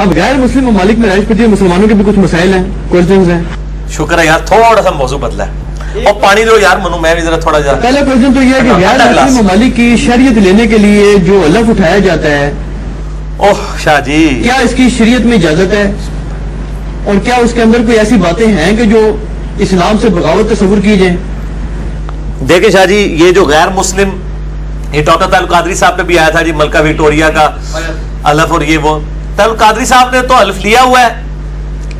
अब गैर मुस्लिम ममालिक में रह पड़ती है, मुसलमानों के भी कुछ मसाइल हैं, क्वेश्चंस हैं। शुक्र है यार, थोड़ा सा मौजू बदला है। और पानी दो यार मनु, मैं भी जरा थोड़ा जा। पहला क्वेश्चन तो यह है कि गैर मुस्लिम ममालिक की शरीयत लेने के लिए जो हलफ उठाया जाता है, ओह शाह जी, क्या इसकी शरीयत में इजाजत है और क्या उसके अंदर कोई ऐसी बातें हैं कि जो इस्लाम से बगावत तस्वुर की जाए? देखिए शाह जी, ये जो गैर मुस्लिम, ये डॉक्टर तारुल कादरी साहब पे भी आया था जी, मलका विक्टोरिया का हलफ, और ये वो तारुल कादरी साहब ने तो हलफ लिया हुआ है,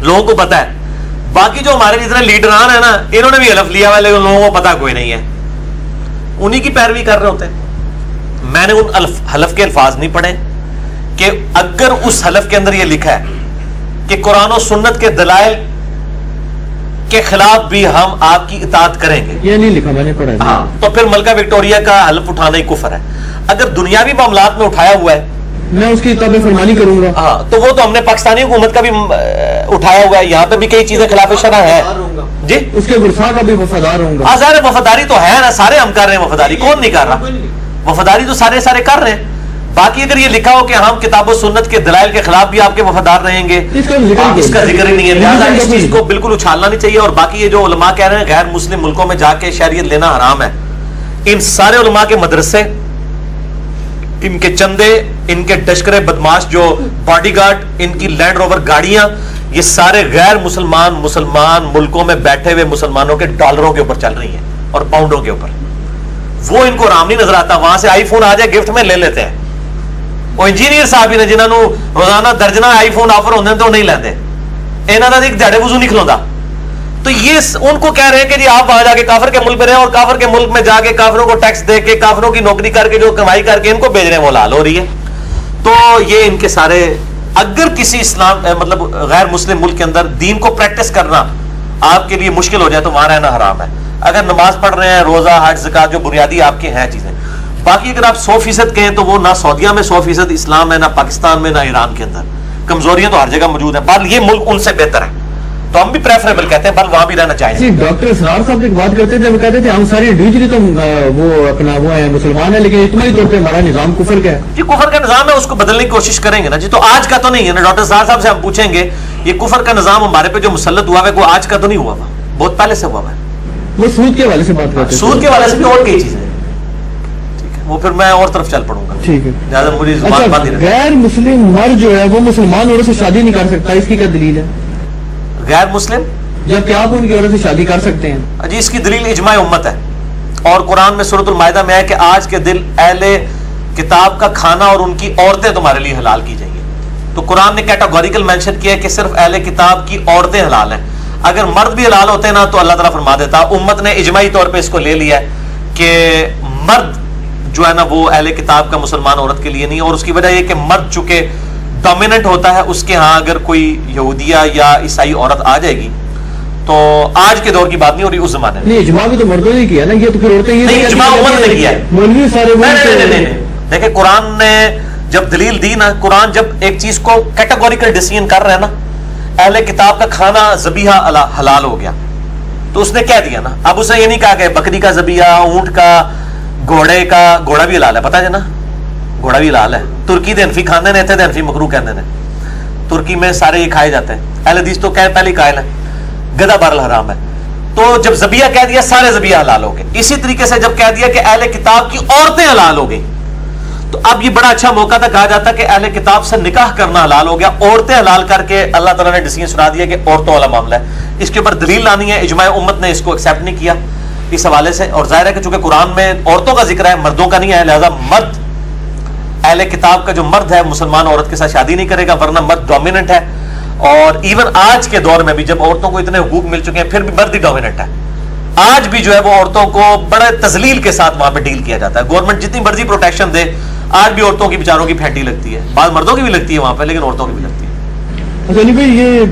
लोगों को पता है। बाकी जो हमारे जितने लीडरान है ना, इन्होंने भी हलफ लिया हुआ है, लेकिन लोगों को पता कोई नहीं है, उन्हीं की पैरवी कर रहे होते हैं। मैंने उन हलफ के अल्फाज नहीं पढ़े कि अगर उस हलफ के अंदर यह लिखा है कि कुरान और सुन्नत के दलाइल के खिलाफ भी हम आपकी इताअत करेंगे, ये नहीं लिखा, मैंने पढ़ा। हाँ, तो फिर मलका विक्टोरिया का हलफ उठाना ही कुफर है। अगर दुनियावी मामलात में उठाया हुआ है, मैं उसकी ताबे फरमानी करूंगा। हाँ, तो वो तो हमने पाकिस्तानी हुकूमत का भी उठाया हुआ है, यहाँ पे भी कई चीजें खिलाफ शरअ है जी, उसके गुस्सा का भी वफादार होऊंगा। आज़ार वफादारी तो है ना, सारे हम कर रहे हैं वफादारी, कौन नहीं कर रहा? वफादारी तो सारे कर रहे हैं। बाकी अगर ये लिखा हो कि हम किताब सुन्नत के दलाइल के खिलाफ भी आपके वफादार रहेंगे, इसका जिक्र ही नहीं है, लिहाजा इस चीज को बिल्कुल उछालना नहीं चाहिए। और बाकी ये जो उलमा कह रहे हैं गैर मुस्लिम मुल्कों में जाके शरीयत लेना हराम है, इन सारे उलमा के मदरसे, इनके चंदे, इनके टश्करे बदमाश जो बॉडीगार्ड, इनकी लैंड रोवर गाड़ियां, ये सारे गैर मुसलमान मुल्कों में बैठे हुए मुसलमानों के डॉलरों के ऊपर चल रही है और पाउंडों के ऊपर। वो इनको आराम नहीं नजर आता, वहां से आईफोन आ जाए गिफ्ट में ले लेते हैं। वो इंजीनियर साहब ही ने जिन्होंने रोजाना दर्जना आईफोन ऑफर होते हैं तो नहीं लेते, इन्हों का एक दिहाड़े वजू नहीं खिलौता। तो ये उनको कह रहे हैं कि जी आप वहां जाके काफिर के मुल्क में रहे, और काफिर के मुल्क में जाके काफिरों को टैक्स दे के, काफिरों की नौकरी करके जो कमाई करके इनको भेज रहे हैं, वो लाल हो रही है। तो ये इनके सारे, अगर किसी इस्लाम मतलब गैर मुस्लिम मुल्क के अंदर दीन को प्रैक्टिस करना आपके लिए मुश्किल हो जाए तो वहां रहना हराम है। अगर नमाज पढ़ रहे हैं, रोजा, हज, ज़कात, जो बुनियादी आपके हैं चीजें, बाकी अगर आप 100% कहें तो वो ना सऊदीया में 100% इस्लाम है, ना पाकिस्तान में, ना ईरान के अंदर। कमजोरियां तो हर जगह मौजूद है, पर ये मुल्क उनसे बेहतर है, तो हम भी प्रेफरेबल कहते हैं, पर वहां भी रहना चाहिए। डॉक्टर सरार साहब एक बात करते थे, वो कहते थे हम सारे इंडिविजुअली तो वो अपना वो है मुसलमान है, लेकिन इज्तिमाई तौर पे हमारा निजाम कुफर का है। जी कुफर का निजाम है, उसको बदलने की कोशिश करेंगे ना जी। तो आज का तो नहीं है ना, डॉक्टर सरार साहब से हम पूछेंगे ये कुफर का निजाम हमारे पे जो मुसल्लत हुआ है वो आज का तो नहीं हुआ, बहुत पहले से हुआ है। वो सूद के वाले से बात करते हैं, सूद के वाले से भी और कई चीजें, वो फिर मैं और तरफ चल पड़ूंगा, ठीक है, ज्यादा मुझे जुबान बंद ही रखना। गैर मुस्लिम मर्द जो है वो मुसलमान औरत से शादी नहीं कर सकता, इसकी क्या दलील है? गैर मुस्लिम जबकि आप उनकी औरत से शादी कर सकते हैं। जी इसकी दलील इजमाए उम्मत है, और कुरान में सूरतुल माइदा में है कि आज के दिन अहले किताब का खाना और उनकी औरतें तुम्हारे लिए हलाल की जाएंगी। तो कुरान ने कैटेगोरिकल मेंशन किया है कि सिर्फ अहले किताब की औरतें हलाल हैं। अगर मर्द भी हलाल होते ना तो अल्लाह ताला फरमा देता। उम्मत ने इजमाई तौर पे इसको ले लिया है कि मर्द जो है ना वो अहले किताब का मुसलमान औरत के लिए नहीं, और उसकी वजह यह कि मर्द चूंकि डोमिनेंट होता है, उसके यहाँ अगर कोई यहूदिया या ईसाई औरत आ जाएगी तो आज के दौर की बात नहीं हो रही, उस जमाने में। नहीं, इजमा भी तो मर्दों ने किया ना, ये तो फिर औरतें ही नहीं, इजमा उम्मत ने किया है। मौलवी सारे नहीं, देखिए कुरान ने जब दलील दी ना, कुरान जब एक चीज को कैटेगोरिकल डिसीजन कर रहे हैं ना, अहले किताब का खाना ज़बीहा हलाल हो गया, तो उसने क्या दिया ना, अब उसने ये नहीं कहा कि बकरी का ज़बीहा, ऊंट का, घोड़े का, घोड़ा भी हलाल है, पता है ना, घोड़ा भी हलाल है। तुर्की दे हनफी खाते हैं, इतने हनफी मकरू कहते हैं, तुर्की में सारे ये खाए जाते हैं। अहले हदीस तो कह पहले कायल है, गधा बरल हराम है। तो जब ज़बिया कह दिया सारे ज़बिया हलाल हो गए। इसी तरीके से जब कह दिया कि अहले किताब की औरतें हलाल हो गई, तो अब ये बड़ा अच्छा मौका था, कहा जाता कि अहले किताब से निकाह करना हलाल हो गया, औरतें हलाल करके अल्लाह ताला ने डिसीजन सुना दिया कि औरतों वाला मामला है, इसके ऊपर दलील लानी है। इजमाए उम्मत ने इसको एक्सेप्ट नहीं किया इस हवाले से, और जाहिर है कि चूंकि कुरान में औरतों का जिक्र है, मर्दों का नहीं है, लिहाजा मर्द, अहले किताब का जो मर्द है मुसलमान औरत के साथ शादी नहीं करेगा, वरना मर्द डोमिनेंट है। और इवन आज के दौर में भी जब औरतों को इतने हुकूक मिल चुके हैं, फिर भी मर्द ही डोमिनेंट है। आज भी जो है वो औरतों को बड़े तजलील के साथ वहां पे डील किया जाता है। गवर्नमेंट जितनी मर्जी प्रोटेक्शन दे, आज भी औरतों की बेचारों की फैंटी लगती है, बाद मर्दों की भी लगती है वहां पे, लेकिन औरतों की भी लगती है। अच्छा नहीं भाई, ये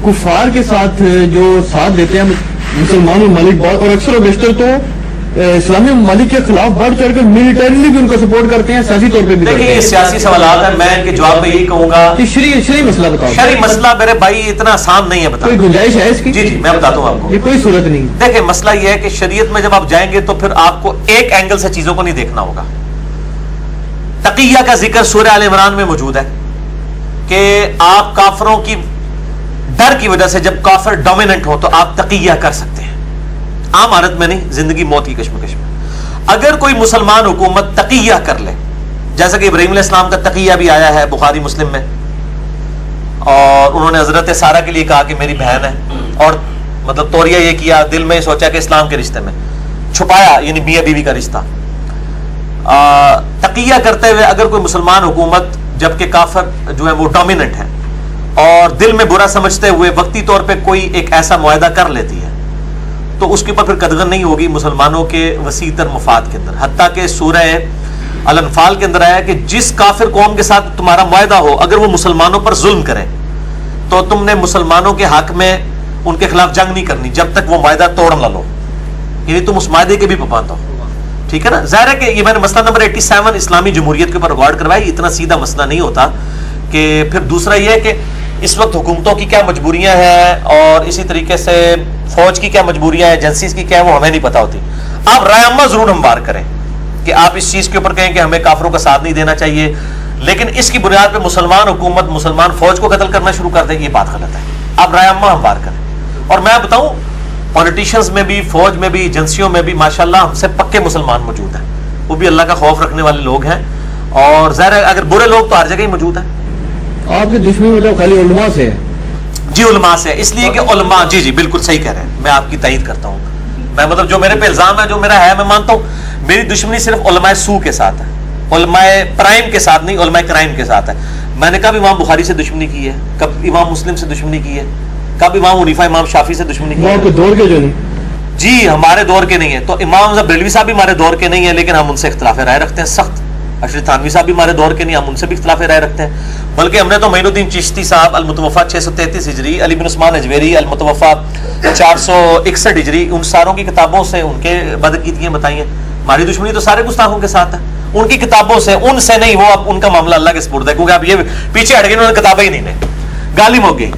कुफार के साथ जो साथ देते हैं मुसलमान ममालिक, और अक्सर और बेशतर तो इस्लामी ममालिक के खिलाफ बढ़ चढ़कर मिलिटरीली भी उनको सपोर्ट करते हैं, सियासी तौर पे भी। देखिए ये सियासी सवालात है, मैं इनके जवाब में यही कहूंगा कि शरी मसला बताओ। शरी मसला मेरे भाई इतना आसान नहीं है, बता कोई गुंजाइश है इसकी? जी मैं बताता हूँ आपको, ये कोई सूरत नहीं। देखिए मसला ये है कि शरीयत में जब आप जाएंगे तो फिर आपको एक एंगल से चीजों को नहीं देखना होगा। तकिया का जिक्र सूरह आल इमरान में मौजूद है कि आप काफरों की डर की वजह से, जब काफिर डोमिनेंट हो तो आप तकिया कर सकते हैं, आम हालत में नहीं, जिंदगी मौत की कश्मकश में। अगर कोई मुसलमान हुकूमत तकिया कर ले, जैसा कि इब्राहीम अलैहिस्सलाम का तकिया भी आया है बुखारी मुस्लिम में, और उन्होंने हजरत सारा के लिए कहा कि मेरी बहन है, और मतलब तौरिया ये किया, दिल में सोचा कि इस्लाम के रिश्ते में छुपाया, यानी मियां बीवी का रिश्ता। तकिया करते हुए अगर कोई मुसलमान हुकूमत, जबकि काफिर जो है वो डोमिनेंट है, और दिल में बुरा समझते हुए वक्ती तौर पे कोई एक ऐसा मुआहदा कर लेती है, तो उसके ऊपर फिर कदगन नहीं होगी मुसलमानों के वसीतर मफाद के अंदर। हत्ता के सूरह अल-अनफाल के अंदर आया कि जिस काफिर कौम के साथ तुम्हारा मुआहदा हो, अगर वो मुसलमानों पर जुल्म करें तो तुमने मुसलमानों के हक में उनके खिलाफ जंग नहीं करनी जब तक वो मुआहदा तोड़ ना लो, यानी तुम उस मुआहदे के भी पाबंद हो। ठीक है ना। जाहिर है कि ये मैंने मसला नंबर 87 इस्लामी जमहूरियत के ऊपर गौर करवाई, इतना सीधा मसला नहीं होता। कि फिर दूसरा ये है कि इस वक्त हुकूमतों की क्या मजबूरियां हैं, और इसी तरीके से फौज की क्या मजबूरियां हैं, एजेंसीज की क्या है, वो हमें नहीं पता होती। आप राय अम्मा जरूर हमवार करें कि आप इस चीज के ऊपर कहें कि हमें काफिरों का साथ नहीं देना चाहिए, लेकिन इसकी बुनियाद पर मुसलमान हुकूमत मुसलमान फौज को कत्ल करना शुरू कर दे, ये बात गलत है। आप राय अम्मा हमवार करें। और मैं बताऊं, पॉलिटिशियंस में भी, फौज में भी, एजेंसियों में भी माशाल्लाह हमसे पक्के मुसलमान मौजूद हैं, वो भी अल्लाह का खौफ रखने वाले लोग हैं। और ज़ाहिर है अगर बुरे लोग तो हर जगह ही मौजूद हैं। आपकी दुश्मनी मतलब खाली उलमा से है? जी उलमा से, इसलिए कि उलमा, जी जी बिल्कुल सही कह रहे हैं, मैं आपकी तायीद करता हूँ। मैं मतलब जो मेरे पे इल्जाम है, जो मेरा है, मैं मानता हूँ मेरी दुश्मनी सिर्फ उलमाए सू के साथ है, उलमाए प्राइम के साथ नहीं, उलमाए क्राइम के साथ है। मैंने कब इमाम बुखारी से दुश्मनी की है, कब इमाम मुस्लिम से दुश्मनी की है, कब इमाम हनीफा इमाम शाफी से दुश्मनी की है? दौर के जो नहीं, जी हमारे दौर के नहीं है। तो इमाम बरेलवी साहब भी हमारे दौर के नहीं है, लेकिन हम उनसे इख्तिलाफ राय रखते हैं सख्त। अशरफ थानवी साहब भी हमारे दौर के नहीं, हम उनसे भी इख्तिलाफ राय रखते हैं। बल्कि हमने तो मोइनुद्दीन चिश्ती साहब अल-मुतवफ़ा 633 हिजरी, अली बिन उस्मान अजवेरी अल-मुतवफ़ा 461 हिजरी, उन सारों की किताबों से उनके बदकीतियां बताई हैं। हमारी दुश्मनी तो सारे गुस्ताखों के साथ है, उनकी किताबों से, उनसे नहीं। वो अब उनका मामला अल्लाह के सुपुर्द है, क्योंकि अब ये पीछे हट गए, उन्होंने किताबें ही नहीं, गालिब हो गई।